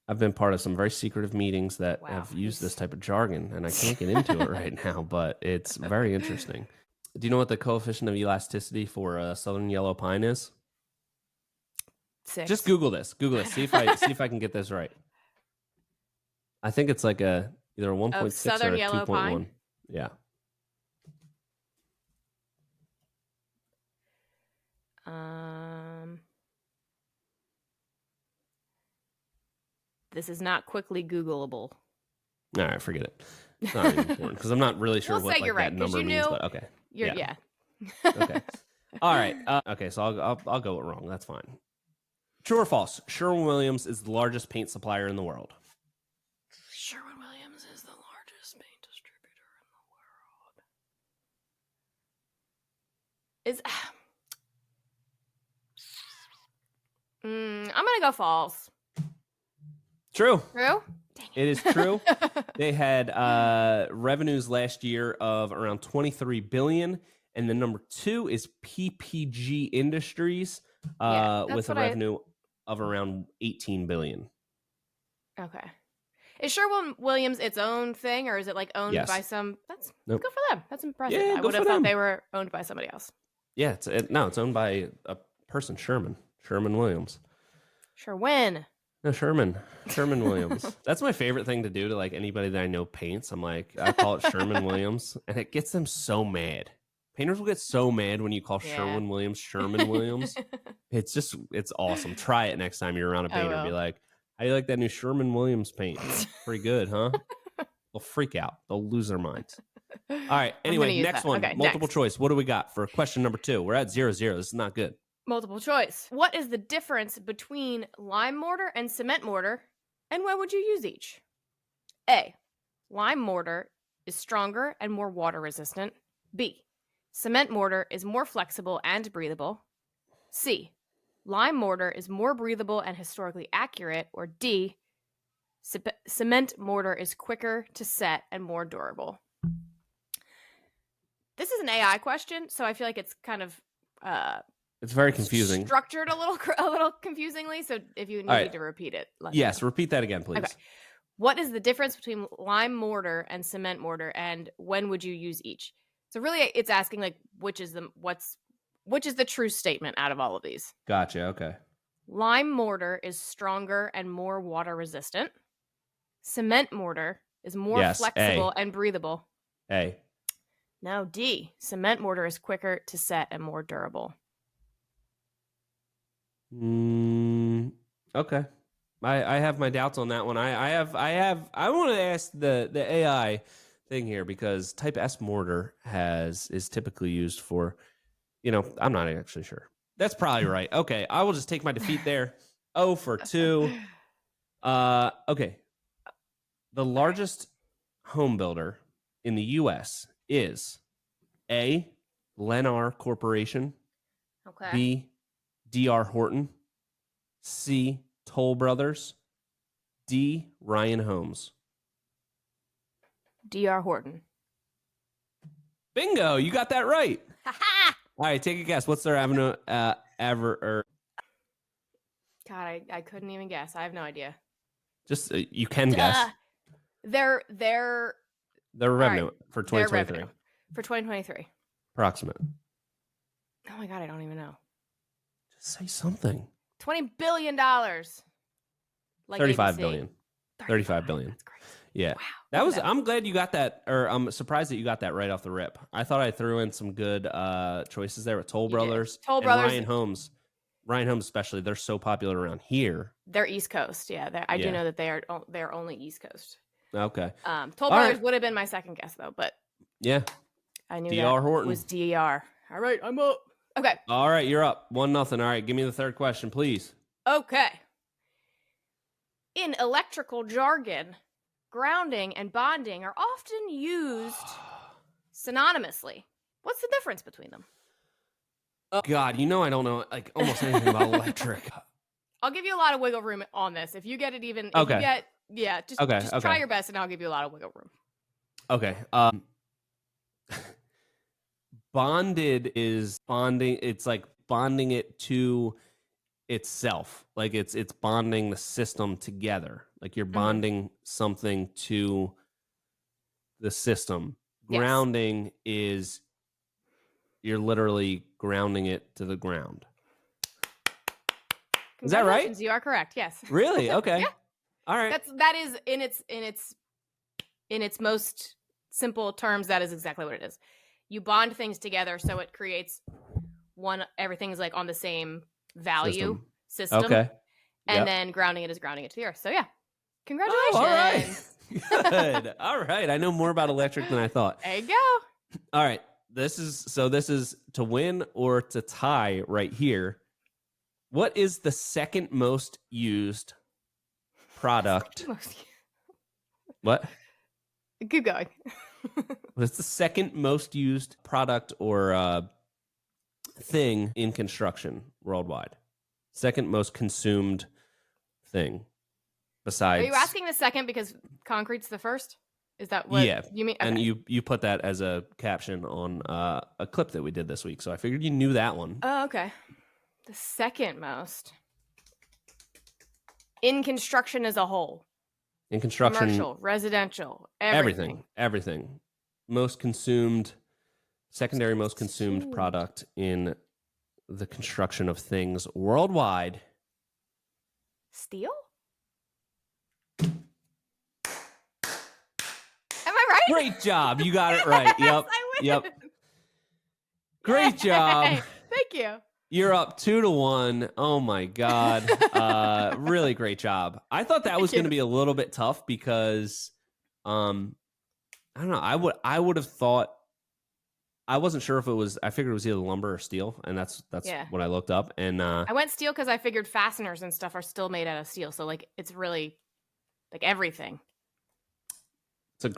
I've been part of some very secretive meetings that have used this type of jargon, and I can't get into it right now, but it's very interesting. Do you know what the coefficient of elasticity for southern yellow pine is? 6. Just Google this. Google this. See if I can get this right. I think it's like either a 1.6 or a 2.1. Yeah. This is not quickly Googleable. All right, forget it. It's not really important because I'm not really sure what that number means. But okay. Yeah. Okay. All right. Okay, so I'll go it wrong. That's fine. True or false? Sherwin-Williams is the largest paint supplier in the world. Sherwin-Williams is the largest paint distributor in the world. I'm gonna go false. True. True? Dang it. It is true. They had revenues last year of around $23 billion, and then number 2 is PPG Industries with a revenue of around $18 billion. Okay. Is Sherwin-Williams its own thing, or is it like owned by some? That's good for them. That's impressive. Yeah, I would have thought they were owned by somebody else. Yeah, it's owned by a person, Sherman Williams. Sherwin. No, Sherman Williams. That's my favorite thing to do to like anybody that I know paints. I call it Sherman Williams, and it gets them so mad. Painters will get so mad when you call Sherman Williams. It's awesome. Try it next time you're around a painter. Be like, how do you like that new Sherman Williams paint? Pretty good, huh? They'll freak out. They'll lose their minds. All right. Anyway, next one. Okay, multiple choice. What do we got for question number 2? We're at 0-0. This is not good. Multiple choice. What is the difference between lime mortar and cement mortar, and when would you use each? A. Lime mortar is stronger and more water resistant. B. Cement mortar is more flexible and breathable. C. Lime mortar is more breathable and historically accurate. Or D. Cement mortar is quicker to set and more durable. This is an AI question, so I feel like it's kind of It's very confusing. Structured a little confusingly. So if you need to repeat it, let me know. Repeat that again, please. Okay. What is the difference between lime mortar and cement mortar, and when would you use each? So really, it's asking like which is the true statement out of all of these. Gotcha. Okay. Lime mortar is stronger and more water resistant. Cement mortar is more flexible and breathable. A. No, D. Cement mortar is quicker to set and more durable. Okay. I have my doubts on that one. I want to ask the AI thing here because type S mortar is typically used for, I'm not actually sure. That's probably right. Okay, I will just take my defeat there. 0 for 2. Okay. The largest home builder in the U.S. is A. Lennar Corporation. Okay. B. D.R. Horton. C. Toll Brothers. D. Ryan Homes. D.R. Horton. Bingo! You got that right. All right, take a guess. What's their avenue? God, I couldn't even guess. I have no idea. Just you can guess. Their revenue for 2023. For 2023. Approximate. Oh my God, I don't even know. Just say something. $20 billion. Like 35 ABC. billion. 35 billion. That's crazy. Yeah. Wow. That was. I'm glad you got that, or I'm surprised that you got that right off the rip. I thought I threw in some good choices there with Toll Brothers. Toll Brothers. Ryan Homes. Ryan Homes especially. They're so popular around here. They're East Coast. Yeah. I do know that they're only East Coast. Okay. Toll Brothers would have been my second guess though, but yeah. I knew D.R. that Horton was D.R. All right, I'm up. Okay. All right, you're up. 1-0. All right, give me the third question, please. Okay. In electrical jargon, grounding and bonding are often used synonymously. What's the difference between them? Oh God, I don't know like almost anything about electric. I'll give you a lot of wiggle room on this. If you get it even, just try your best and I'll give you a lot of wiggle room. Okay. Bonded is bonding. It's like bonding it to itself. Like it's bonding the system together. Like you're bonding something to the system. Yes. Grounding is you're literally grounding it to the ground. Is that right? You are correct. Yes. Really? Okay. Yeah. All right. That is in its most simple terms. That is exactly what it is. You bond things together so it creates everything's like on the same value system. Okay. And then grounding it is grounding it to the earth. So yeah. Congratulations. Oh, all right. Good. All right. I know more about electric than I thought. There you go. All right. This is to win or to tie right here. What is the second most used product? What? Keep going. What's the second most used product or thing in construction worldwide? Second most consumed thing besides. Are you asking the second because concrete's the first? Is that what you mean? Okay. And you put that as a caption on a clip that we did this week. So I figured you knew that one. Oh, okay. The second most in construction as a whole. In construction, commercial, residential, everything. Most consumed, secondary most consumed product in the construction of things worldwide. Steel? Am I right? Great job. You got it right. Yep. Yep. Great job. Thank you. You're up 2-1. Oh my God. Really great job. I thought that was going to be a little bit tough because, I don't know. I would have thought, I wasn't sure if it was, I figured it was either lumber or steel. And that's what I looked up. And, I went steel because I figured fasteners and stuff are still made out of steel. So like, it's really like everything. It's a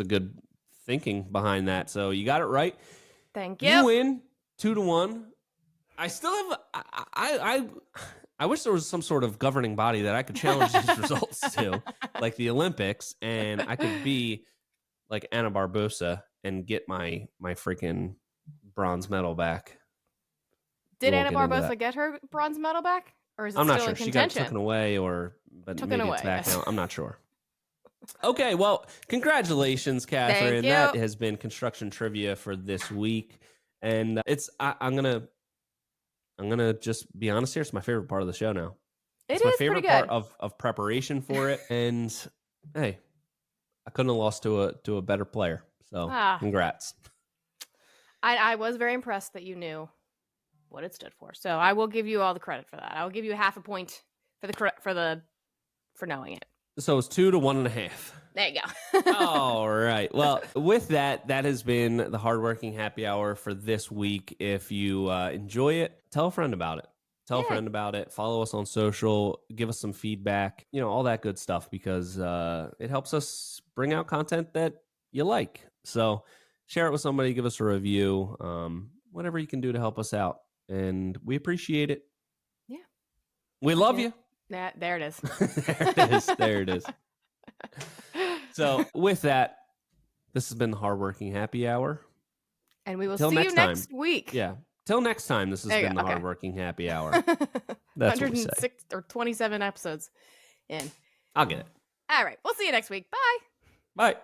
good thinking behind that. So you got it right. Thank you. You win 2-1. I still have. I wish there was some sort of governing body that I could challenge these results to, like the Olympics, and I could be like Anna Barbosa and get my freaking bronze medal back. Did won't Anna get into Barbosa that. get her bronze medal back? Or is it I'm not still sure. in She got contention? taken away, but Taken maybe away, it's back yes. now. I'm not sure. Okay, well, congratulations, Thank Catherine. you. That has been construction trivia for this week, and I'm gonna just be honest here. It's my favorite part of the show now. It's It my is pretty favorite part good. of preparation for it, and hey, I couldn't have lost to a better player. So congrats. I was very impressed that you knew what it stood for. So I will give you all the credit for that. I will give you half a point for knowing it. So it's 2 to 1.5. There you go. All right. Well, with that has been the Hardworking Happy Hour for this week. If you enjoy it, tell a friend about it. Tell a friend about it. Follow us on social. Give us some feedback. All that good stuff, because it helps us bring out content that you like. So share it with somebody. Give us a review. Whatever you can do to help us out. And we appreciate it. Yeah. We love you. There it is. There it is. So with that, this has been the Hardworking Happy Hour. And we will see you next week. Yeah. Till next time, this has been the Hardworking Happy Hour. That's 106 or 27 episodes in. I'll get it. All right. We'll see you next week. Bye. Bye.